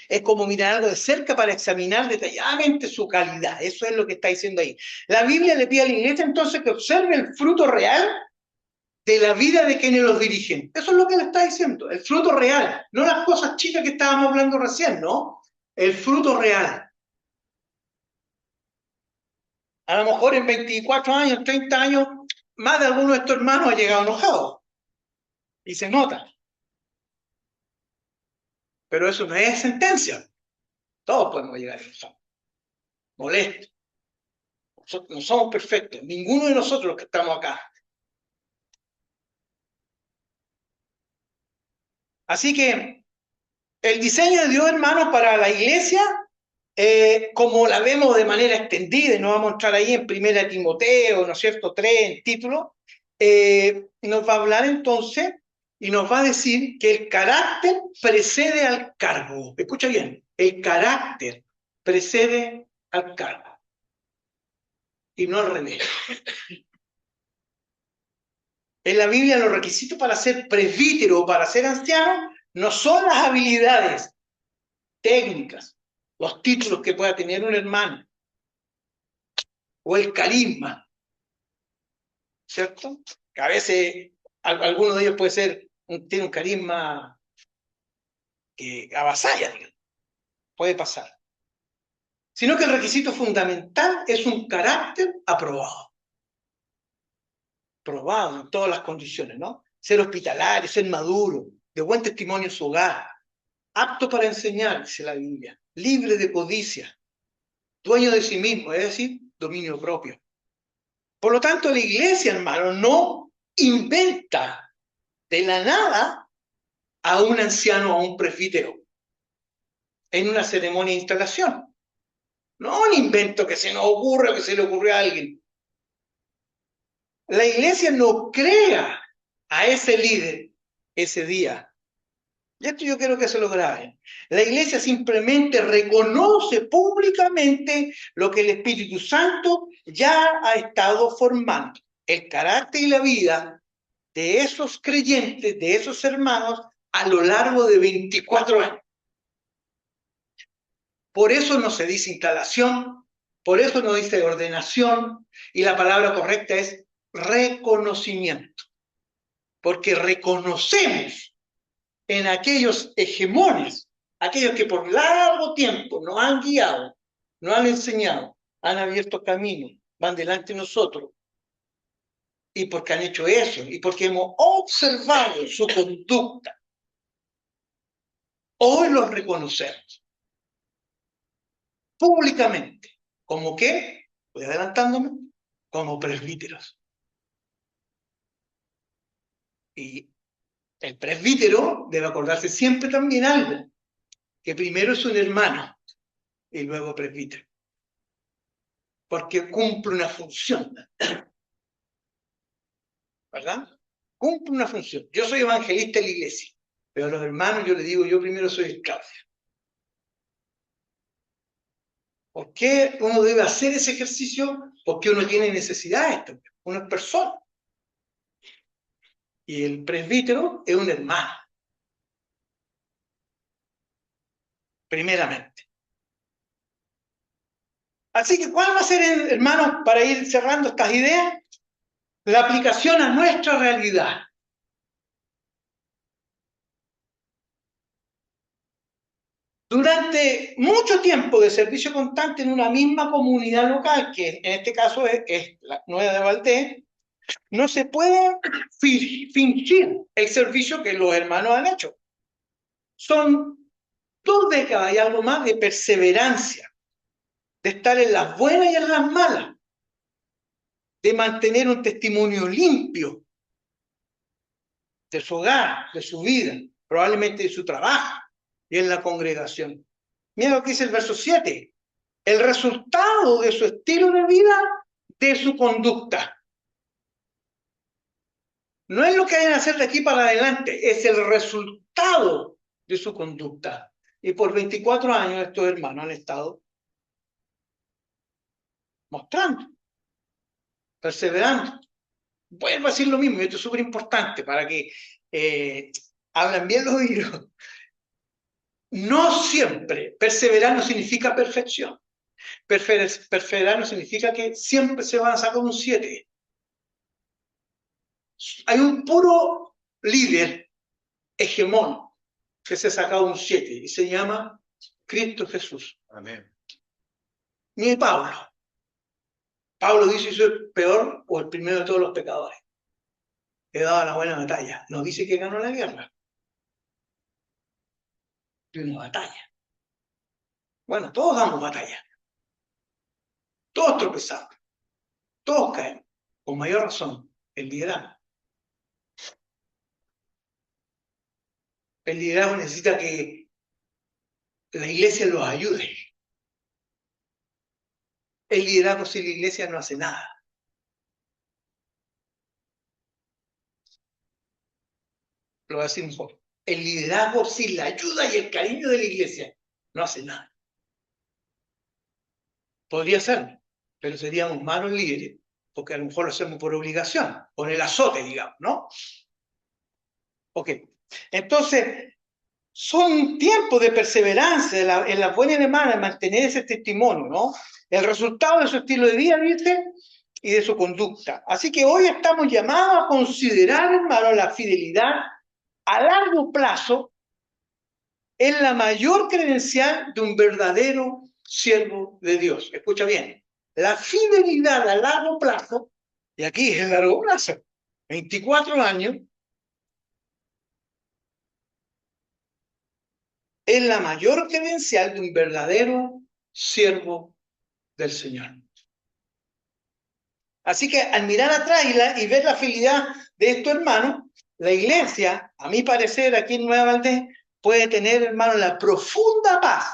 Es como mirar algo de cerca para examinar detalladamente su calidad. Eso es lo que está diciendo ahí. La Biblia le pide a la iglesia entonces que observe el fruto real de la vida de quienes los dirigen. Eso es lo que le está diciendo, el fruto real, no las cosas chicas que estábamos hablando recién, ¿no? El fruto real. A lo mejor en 24 años, 30 años, más de alguno de estos hermanos ha llegado enojado. Y se nota. Pero eso no es sentencia. Todos podemos llegar enojados. Molestos. Nosotros no somos perfectos. Ninguno de nosotros los que estamos acá. Así que el diseño de Dios, hermanos, para la iglesia, como la vemos de manera extendida, y nos vamos a mostrar ahí en 1 Timoteo, ¿no es cierto?, 3, en título, nos va a hablar entonces y nos va a decir que el carácter precede al cargo. Escucha bien, el carácter precede al cargo y no al revés. En la Biblia los requisitos para ser presbítero o para ser anciano no son las habilidades técnicas, los títulos que pueda tener un hermano o el carisma, ¿cierto? Que a veces alguno de ellos puede ser, tiene un carisma que avasalla, puede pasar. Sino que el requisito fundamental es un carácter aprobado. Probado en todas las condiciones, ¿no? Ser hospitalario, ser maduro, de buen testimonio en su hogar, apto para enseñar, dice la Biblia, libre de codicia, dueño de sí mismo, es decir, dominio propio. Por lo tanto, la iglesia, hermano, no inventa de la nada a un anciano o a un presbítero en una ceremonia de instalación. No un invento que se nos ocurre o que se le ocurrió a alguien. La iglesia no crea a ese líder ese día. Y esto yo quiero que se lo graben. La iglesia simplemente reconoce públicamente lo que el Espíritu Santo ya ha estado formando. El carácter y la vida de esos creyentes, de esos hermanos, a lo largo de 24 años. Por eso no se dice instalación, por eso no dice ordenación, y la palabra correcta es reconocimiento. Porque reconocemos en aquellos hegemones, aquellos que por largo tiempo nos han guiado, nos han enseñado, han abierto camino, van delante de nosotros, y porque han hecho eso, y porque hemos observado su conducta, hoy los reconocemos públicamente. ¿Como qué? Voy adelantándome, como presbíteros. Y el presbítero debe acordarse siempre también algo, que primero es un hermano y luego presbítero, porque cumple una función, ¿verdad? Cumple una función. Yo soy evangelista de la iglesia, Pero a los hermanos yo les digo, yo primero soy Claudia. ¿Por qué uno debe hacer ese ejercicio? Porque uno tiene necesidades también. Uno es persona. Y el presbítero es un hermano. Primeramente. Así que, ¿cuál va a ser, hermanos, para ir cerrando estas ideas? La aplicación a nuestra realidad. Durante mucho tiempo de servicio constante en una misma comunidad local, que en este caso es la Nueva de Valdés, no se puede fingir el servicio que los hermanos han hecho. Son 2 décadas y algo más de perseverancia, de estar en las buenas y en las malas, de mantener un testimonio limpio de su hogar, de su vida, probablemente de su trabajo y en la congregación. Mira lo que dice el verso 7. El resultado de su estilo de vida, de su conducta. No es lo que hay que hacer de aquí para adelante, es el resultado de su conducta. Y por 24 años estos hermanos han estado mostrando, perseverando. Vuelvo a decir lo mismo, y esto es súper importante para que hablan bien los oídos. No siempre perseverar no significa perfección. Perseverar no significa que siempre se van a sacar un 7. Hay un puro líder hegemón que se ha sacado un 7 y se llama Cristo Jesús. Amén. Ni Pablo. Pablo dice: soy el peor o el primero de todos los pecadores. He dado la buena batalla. No dice que ganó la guerra. De una batalla. Bueno, todos damos batalla. Todos tropezamos. Todos caemos. Con mayor razón, el liderazgo. El liderazgo necesita que la iglesia los ayude. El liderazgo sin la iglesia no hace nada. Lo voy a decir un poco. El liderazgo sin la ayuda y el cariño de la iglesia no hace nada. Podría ser, pero seríamos malos líderes, porque a lo mejor lo hacemos por obligación, con el azote, digamos, ¿no? Ok. Entonces, son tiempos de perseverancia en la buena y en la mala, en mantener ese testimonio, ¿no? El resultado de su estilo de vida, dice, y de su conducta. Así que hoy estamos llamados a considerar, hermano, la fidelidad a largo plazo es la mayor credencial de un verdadero siervo de Dios. Escucha bien, la fidelidad a largo plazo, y aquí es largo plazo, 24 años, es la mayor credencial de un verdadero siervo del Señor. Así que al mirar atrás y ver la fidelidad de estos hermanos, la iglesia, a mi parecer, aquí en Nueva Valdés, puede tener, hermano, la profunda paz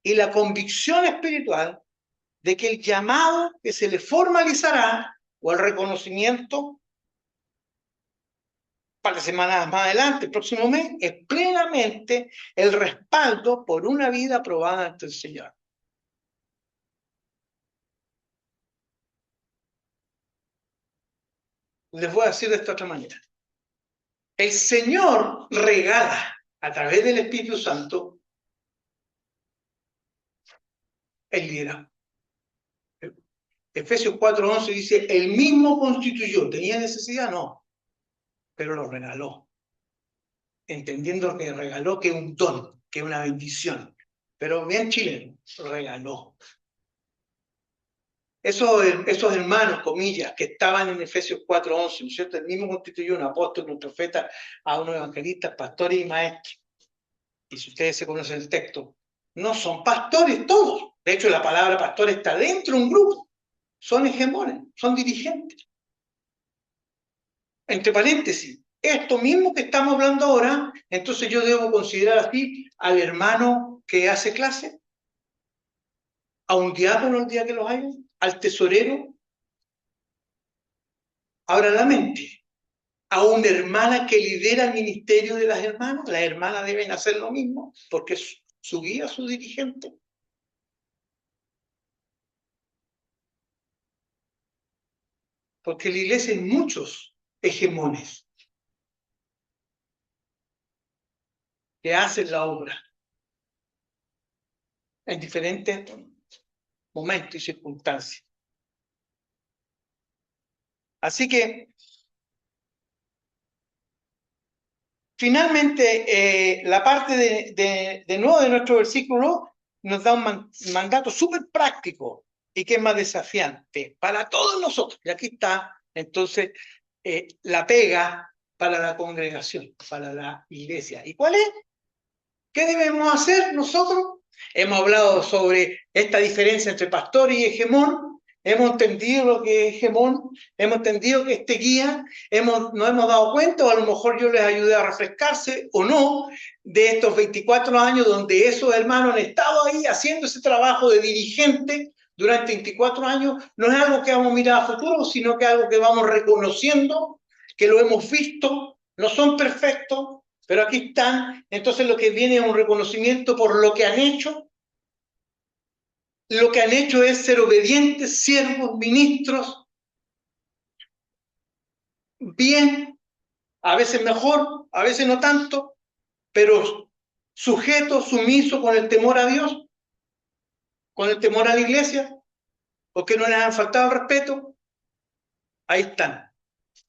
y la convicción espiritual de que el llamado que se le formalizará o el reconocimiento para semanas más adelante, el próximo mes, es plenamente el respaldo por una vida aprobada ante el Señor. Les voy a decir de esta otra manera. El Señor regala a través del Espíritu Santo el liderazgo. Efesios 4:11 dice: el mismo constituyó. ¿Tenía necesidad? No, pero lo regaló. Entendiendo que regaló que es un don, que es una bendición. Pero bien chileno, regaló. Esos hermanos, comillas, que estaban en Efesios 4:11, ¿no es cierto? El mismo constituyó un apóstol, un profeta, a unos evangelistas, pastores y maestros. Y si ustedes se conocen el texto, no son pastores todos. De hecho, la palabra pastor está dentro de un grupo. Son hegemones, son dirigentes. Entre paréntesis, esto mismo que estamos hablando ahora, entonces yo debo considerar así al hermano que hace clase, a un diácono el día que los haya, al tesorero. Abra la mente. a una hermana que lidera el ministerio de las hermanas. Las hermanas deben hacer lo mismo, porque es su guía, su dirigente. Porque en la iglesia hay muchos hegemones que hacen la obra en diferentes momentos y circunstancias. Así que, finalmente, la parte de nuevo de nuestro versículo nos da un mandato súper práctico y que es más desafiante para todos nosotros. Y aquí está, entonces, la pega para la congregación, para la iglesia. ¿Y cuál es? ¿Qué debemos hacer nosotros? Hemos hablado sobre esta diferencia entre pastor y hegemón. Hemos entendido lo que es hegemón. Hemos entendido que este guía. Nos hemos dado cuenta, o a lo mejor yo les ayudé a refrescarse o no, de estos 24 años donde esos hermanos han estado ahí haciendo ese trabajo de dirigente durante 24 años. No es algo que vamos a mirar a futuro, sino que es algo que vamos reconociendo, que lo hemos visto. No son perfectos, pero aquí están. Entonces lo que viene es un reconocimiento por lo que han hecho. Lo que han hecho es ser obedientes, siervos, ministros, bien, a veces mejor, a veces no tanto, pero sujetos, sumisos, con el temor a Dios, con el temor a la iglesia, porque no les han faltado el respeto. Ahí están.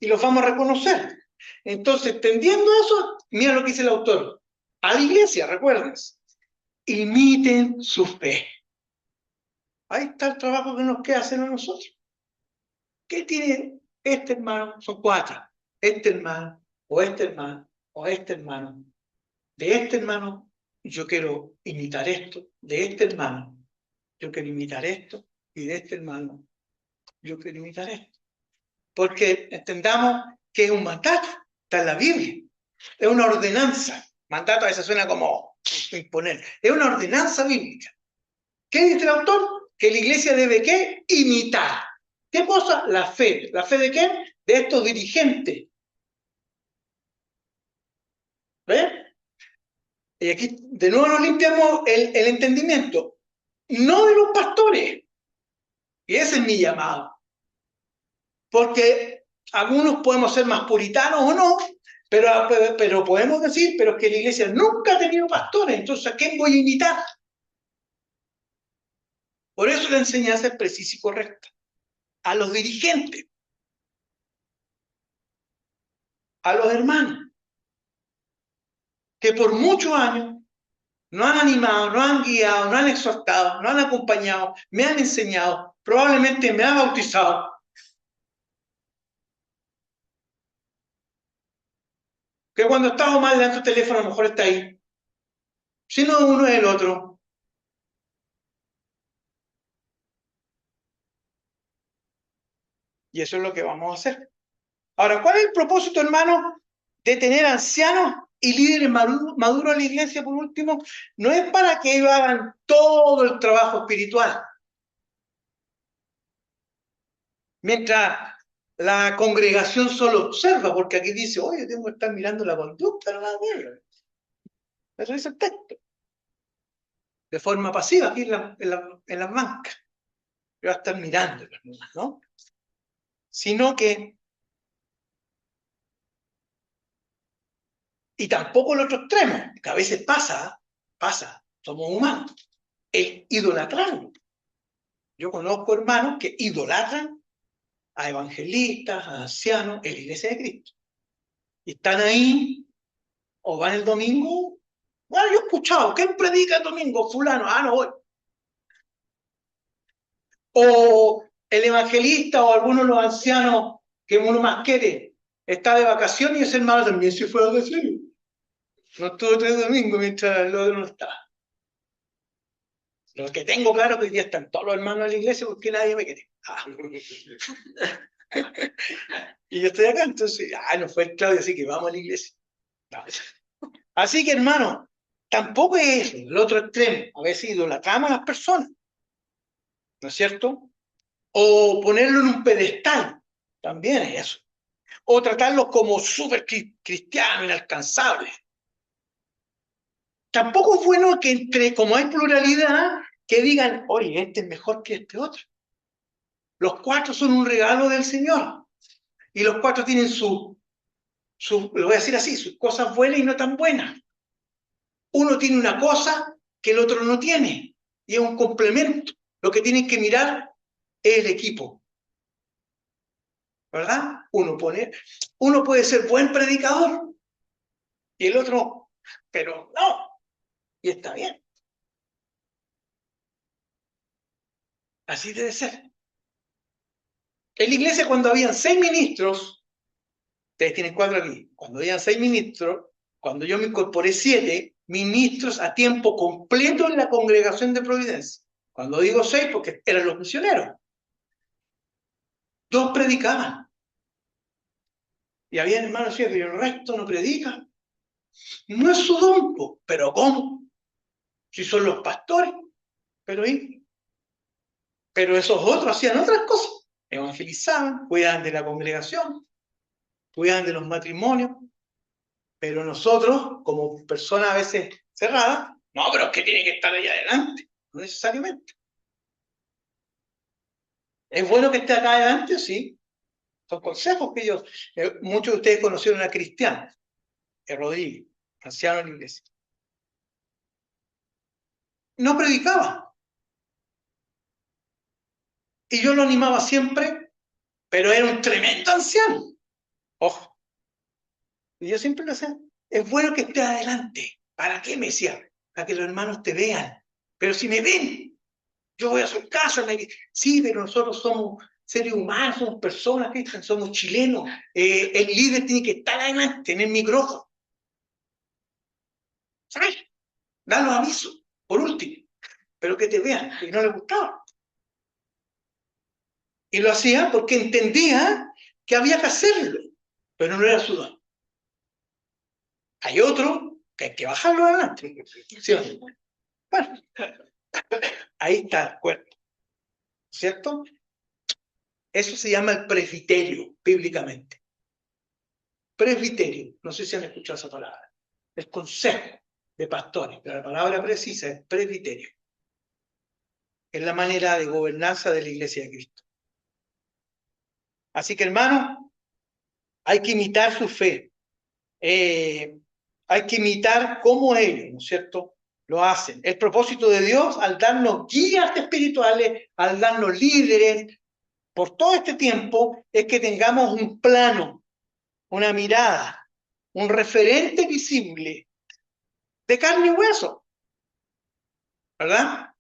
Y los vamos a reconocer. Entonces, entendiendo eso, mira lo que dice el autor. A la iglesia, recuerden, imiten su fe. Ahí está el trabajo que nos queda hacer a nosotros. ¿Qué tiene este hermano? Son 4. Este hermano, o este hermano, o este hermano. De este hermano, yo quiero imitar esto. De este hermano, yo quiero imitar esto. Y de este hermano, yo quiero imitar esto. Porque entendamos que es un mandato. Está en la Biblia. Es una ordenanza. Mandato a veces suena como imponer. Es una ordenanza bíblica. ¿Qué dice el autor? Que la iglesia debe ¿qué? Imitar. ¿Qué cosa? La fe. ¿La fe de quién? De estos dirigentes. ¿Ves? Y aquí de nuevo nos limpiamos el entendimiento. No de los pastores. Y ese es mi llamado. Porque algunos podemos ser más puritanos o no, pero podemos decir, pero es que la iglesia nunca ha tenido pastores, entonces ¿a quién voy a imitar? Por eso la enseñanza es precisa y correcta. A los dirigentes, a los hermanos, que por muchos años nos han animado, nos han guiado, nos han exhortado, nos han acompañado, me han enseñado, probablemente me han bautizado. Que cuando estamos mal de tu teléfono, a lo mejor está ahí. Si no uno es el otro. Y eso es lo que vamos a hacer. Ahora, ¿cuál es el propósito, hermano, de tener ancianos y líderes maduros en la iglesia, por último? No es para que ellos hagan todo el trabajo espiritual. Mientras la congregación solo observa, porque aquí dice, oye, tengo que estar mirando la conducta, no la ver. Eso dice el texto. De forma pasiva, aquí en las bancas. Yo voy a estar mirando, ¿no? Sino que, y tampoco el otro extremo, que a veces pasa, somos humanos, el idolatrar. Yo conozco hermanos que idolatran a evangelistas, a ancianos, en la iglesia de Cristo. Y están ahí, o van el domingo. Bueno, yo he escuchado, ¿quién predica el domingo? Fulano, no voy. O el evangelista o algunos de los ancianos que uno más quiere está de vacaciones y ese hermano también se fue de vacaciones. No estuvo 3 domingos mientras el otro no estaba. Lo que tengo claro es que hoy día están todos los hermanos de la iglesia porque nadie me quiere. Y yo estoy acá, entonces, no fue el Claudio, así que vamos a la iglesia. No. Así que, hermano, tampoco es eso, el otro extremo. A veces idolatramos a las personas, ¿no es cierto? O ponerlo en un pedestal, también es eso. o tratarlos como súper cristianos, inalcanzables. Tampoco es bueno que como hay pluralidad, que digan, oye, este es mejor que este otro. Los cuatro son un regalo del Señor. Y los cuatro tienen lo voy a decir así, sus cosas buenas y no tan buenas. Uno tiene una cosa que el otro no tiene. Y es un complemento. Lo que tienen que mirar es el equipo. ¿Verdad? Uno puede ser buen predicador y el otro, pero no. Y está bien. Así debe ser. En la iglesia, cuando habían 6 ministros, ustedes tienen 4 aquí, cuando habían 6 ministros, cuando yo me incorporé 7 ministros a tiempo completo en la congregación de Providencia. Cuando digo 6, porque eran los misioneros. 2 predicaban. Y había hermanos que el resto no predican. No es su don, pero ¿cómo? Si son los pastores. Pero esos otros hacían otras cosas. Evangelizaban, cuidaban de la congregación, cuidaban de los matrimonios. Pero nosotros, como personas a veces cerradas, no, pero es que tiene que estar ahí adelante. No necesariamente. ¿Es bueno que esté acá adelante? Sí. Son consejos que ellos... muchos de ustedes conocieron a Cristian Rodríguez, anciano en la iglesia. No predicaba. Y yo lo animaba siempre, pero era un tremendo anciano. Ojo. Y yo siempre lo decía, es bueno que esté adelante. ¿Para qué, me decía? Para que los hermanos te vean. Pero si me ven, yo voy a su casa. Sí, pero nosotros somos seres humanos, somos personas, somos chilenos. El líder tiene que estar adelante, en el micrófono. ¿Sabes? Da los avisos, por último. Pero que te vean, y no les gustaba. Y lo hacía porque entendía que había que hacerlo, pero no era su don. Hay otro que hay que bajarlo adelante. ¿Sí? Bueno, ahí está el cuerpo, ¿cierto? Eso se llama el presbiterio, bíblicamente. Presbiterio, no sé si han escuchado esa palabra. El consejo de pastores, pero la palabra precisa es presbiterio. Es la manera de gobernanza de la Iglesia de Cristo. Así que, hermano, hay que imitar su fe. Hay que imitar cómo ellos, ¿no es cierto?, lo hacen. El propósito de Dios, al darnos guías espirituales, al darnos líderes, por todo este tiempo, es que tengamos un plano, una mirada, un referente visible de carne y hueso, ¿verdad?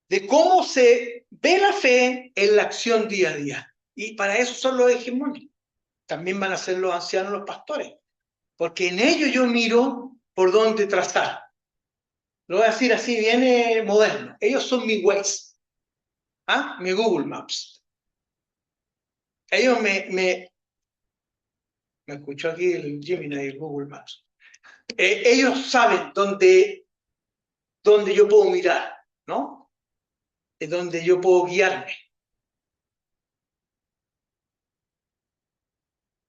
De cómo se ve la fe en la acción día a día. Y para eso son los hegemónicos. También van a ser los ancianos, los pastores. Porque en ellos yo miro por dónde trazar. Lo voy a decir así, bien moderno. Ellos son mi Waze, mi Google Maps. Ellos me escuchó aquí el Gemini y el Google Maps. Ellos saben dónde yo puedo mirar, ¿no? Es donde yo puedo guiarme.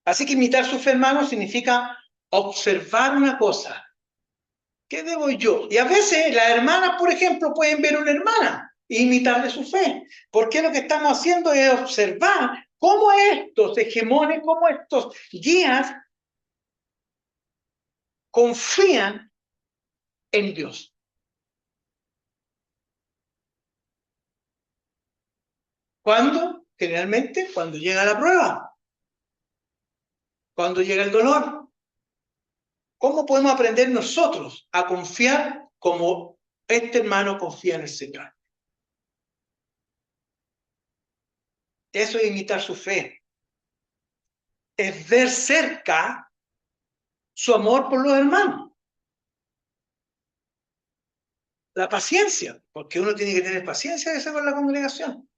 Así que imitar sus fe, hermanos, significa observar una cosa. ¿Qué debo yo? Y a veces las hermanas, por ejemplo, pueden ver una hermana e imitarle su fe. Porque lo que estamos haciendo es observar cómo estos hegemones, cómo estos guías confían en Dios. ¿Cuándo? Generalmente cuando llega la prueba. Cuando llega el dolor. ¿Cómo podemos aprender nosotros a confiar como este hermano confía en el Señor? Eso es imitar su fe. Es ver cerca su amor por los hermanos. La paciencia, porque uno tiene que tener paciencia de ser con la congregación.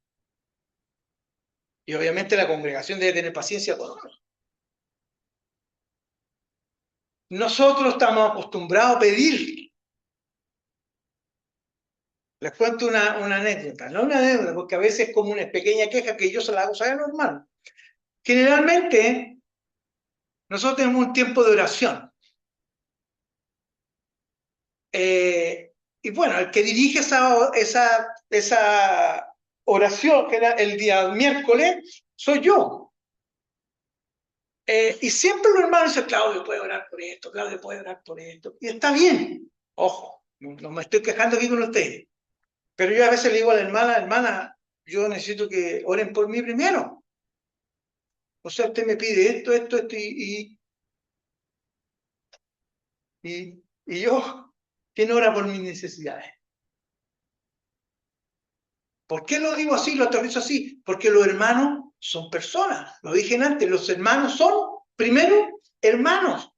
Y obviamente la congregación debe tener paciencia con uno. Nosotros estamos acostumbrados a pedir. Les cuento una anécdota, no una anécdota, porque a veces es como una pequeña queja que yo se la hago saber a los hermanos. Generalmente, nosotros tenemos un tiempo de oración. Y bueno, el que dirige esa oración, que era el día miércoles, soy yo. Y siempre los hermanos dicen, Claudio puede orar por esto, Claudio puede orar por esto. Y está bien, ojo, no me estoy quejando aquí con ustedes. Pero yo a veces le digo a la hermana, yo necesito que oren por mí primero. O sea, usted me pide esto, y yo, ¿quién ora por mis necesidades? ¿Por qué lo digo así, lo aterrizo así? Porque los hermanos son personas. Lo dije antes, los hermanos son, primero, hermanos.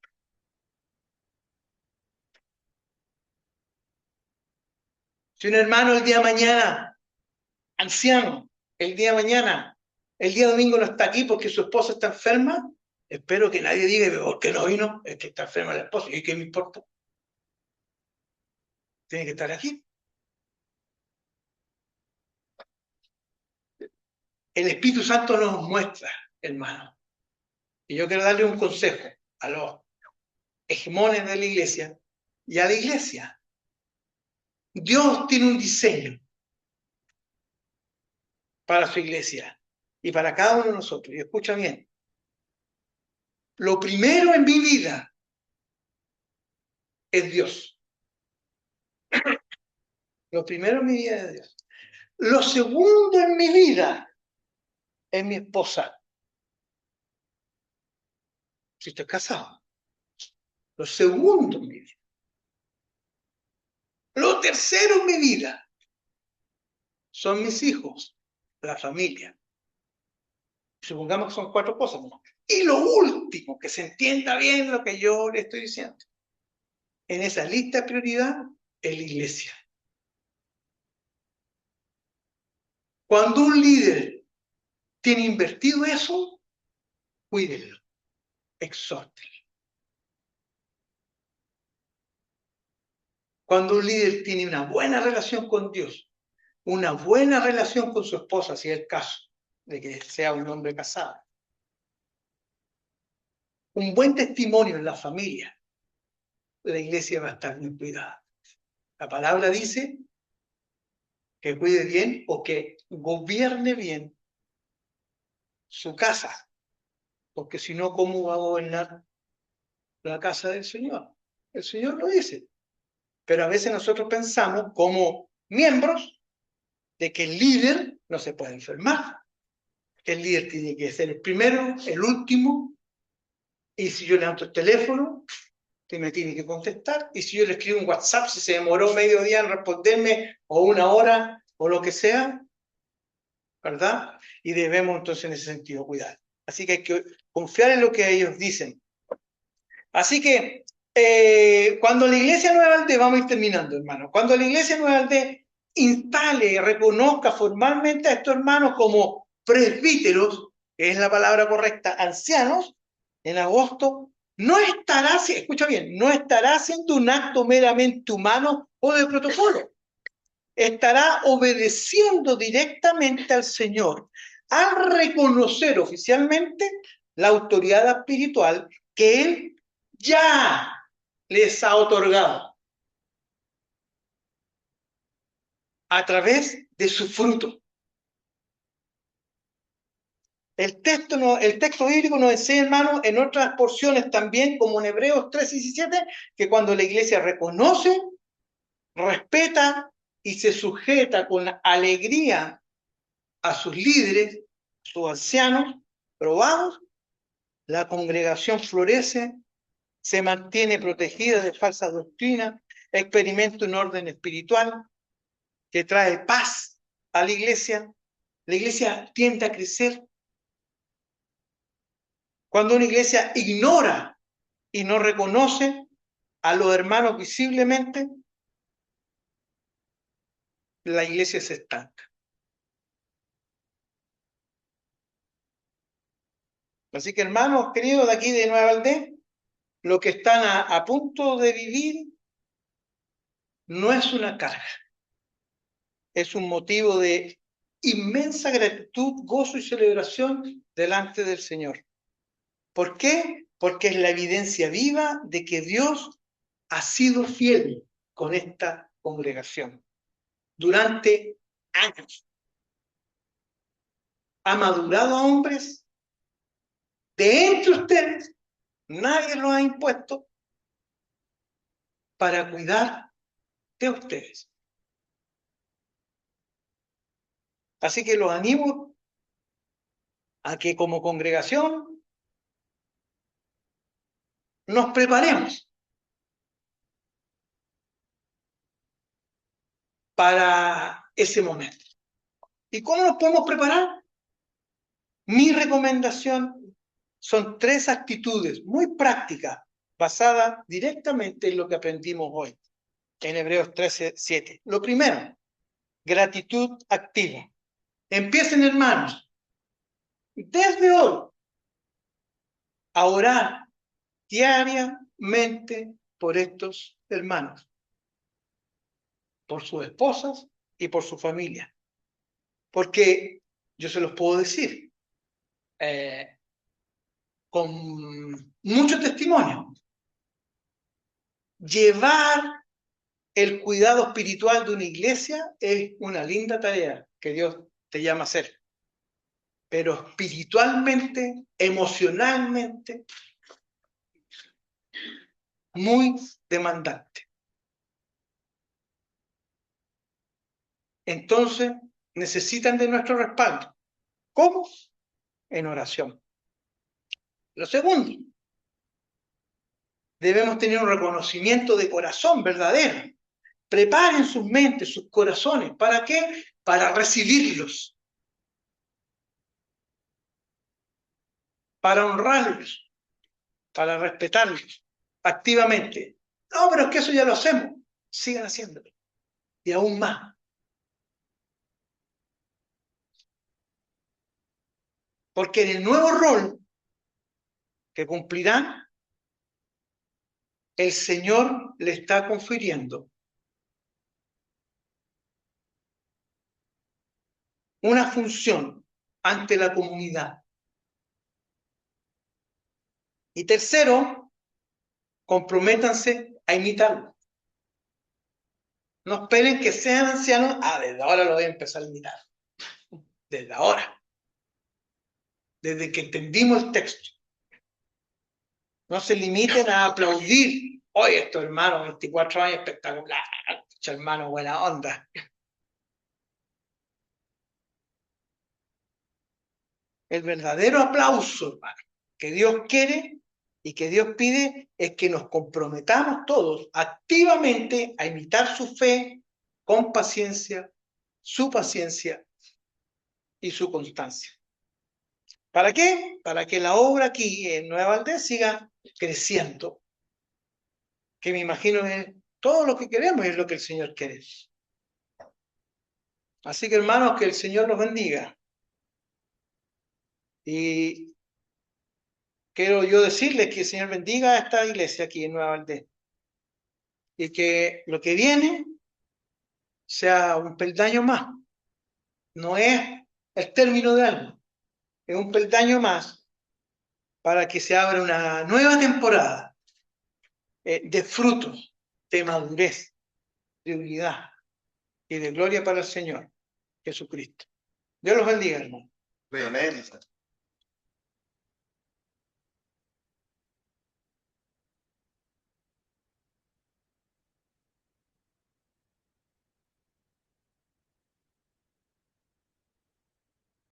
Si un hermano el día de mañana, anciano, el día de mañana, el día domingo no está aquí porque su esposa está enferma, espero que nadie diga, ¿por qué no vino? Es que está enferma la esposa. ¿Y qué me importa? Tiene que estar aquí. El Espíritu Santo nos muestra, hermano. Y yo quiero darle un consejo a los hegemones de la iglesia y a la iglesia. Dios tiene un diseño para su iglesia y para cada uno de nosotros. Y escucha bien. Lo primero en mi vida es Dios. Lo primero en mi vida es Dios. Lo segundo en mi vida es mi esposa. Si estoy casado. Lo segundo en mi vida. Lo tercero en mi vida son mis hijos, la familia. Supongamos que son 4 cosas, ¿no? Y lo último, que se entienda bien lo que yo le estoy diciendo. En esa lista de prioridad es la iglesia. Cuando un líder tiene invertido eso, cuídenlo, exhórtenlo. Cuando un líder tiene una buena relación con Dios, una buena relación con su esposa, si es el caso de que sea un hombre casado, un buen testimonio en la familia, la iglesia va a estar bien cuidada. La palabra dice que cuide bien o que gobierne bien su casa, porque si no, ¿cómo va a gobernar la casa del Señor? El Señor lo dice. Pero a veces nosotros pensamos como miembros de que el líder no se puede enfermar. El líder tiene que ser el primero, el último, y si yo levanto el teléfono, usted me tiene que contestar, y si yo le escribo un WhatsApp, si se demoró medio día en responderme, o 1 hora, o lo que sea, ¿verdad? Y debemos entonces en ese sentido cuidar. Así que hay que confiar en lo que ellos dicen. Así que cuando la Iglesia Nueva Valdés, vamos a ir terminando, hermano, cuando la Iglesia Nueva Valdés instale, reconozca formalmente a estos hermanos como presbíteros, que es la palabra correcta, ancianos, en agosto, no estará, escucha bien, no estará haciendo un acto meramente humano o de protocolo. Estará obedeciendo directamente al Señor al reconocer oficialmente la autoridad espiritual que Él ya les ha otorgado a través de su fruto. El texto bíblico nos enseña, hermanos, en otras porciones también, como en Hebreos 3:17, que cuando la iglesia reconoce, respeta y se sujeta con alegría a sus líderes, sus ancianos probados, la congregación florece, se mantiene protegida de falsas doctrinas, experimenta un orden espiritual que trae paz a la iglesia tiende a crecer. Cuando una iglesia ignora y no reconoce a los hermanos visiblemente, la iglesia se estanca. Así que, hermanos queridos de aquí de Nueva Valdés, los que están a punto de vivir no es una carga, es un motivo de inmensa gratitud, gozo y celebración delante del Señor. ¿Por qué? porque es la evidencia viva de que Dios ha sido fiel con esta congregación durante años. Ha madurado a hombres de entre ustedes, nadie los ha impuesto, para cuidar de ustedes. Así que los animo a que como congregación nos preparemos para ese momento. ¿Y cómo nos podemos preparar? Mi recomendación son 3 actitudes muy prácticas, basadas directamente en lo que aprendimos hoy, en Hebreos 13:7. Lo primero, gratitud activa. Empiecen, hermanos, desde hoy, a orar diariamente por estos hermanos, por sus esposas y por su familia. Porque yo se los puedo decir con mucho testimonio. Llevar el cuidado espiritual de una iglesia es una linda tarea que Dios te llama a hacer. Pero espiritualmente, emocionalmente, muy demandante. Entonces, necesitan de nuestro respaldo. ¿Cómo? En oración. Lo segundo, debemos tener un reconocimiento de corazón verdadero. Preparen sus mentes, sus corazones. ¿Para qué? Para recibirlos. Para honrarlos. Para respetarlos activamente. No, pero es que eso ya lo hacemos. Sigan haciéndolo. Y aún más. Porque en el nuevo rol que cumplirán, el Señor le está confiriendo una función ante la comunidad. Y tercero, comprométanse a imitarlo. No esperen que sean ancianos. Desde ahora lo voy a empezar a imitar. Desde ahora. Desde que entendimos el texto. No se limiten a aplaudir. Oye, estos hermanos, 24 años, espectacular. Estos hermanos, buena onda. El verdadero aplauso, hermano, que Dios quiere y que Dios pide es que nos comprometamos todos activamente a imitar su fe con paciencia, su paciencia y su constancia. ¿Para qué? Para que la obra aquí en Nueva Valdés siga creciendo. Que me imagino es todo lo que queremos y es lo que el Señor quiere. Así que, hermanos, que el Señor los bendiga. Y quiero yo decirles que el Señor bendiga a esta iglesia aquí en Nueva Valdés. Y que lo que viene sea un peldaño más. No es el término de algo. Es un peldaño más para que se abra una nueva temporada de frutos, de madurez, de unidad y de gloria para el Señor Jesucristo. Dios los bendiga, hermano. Amén.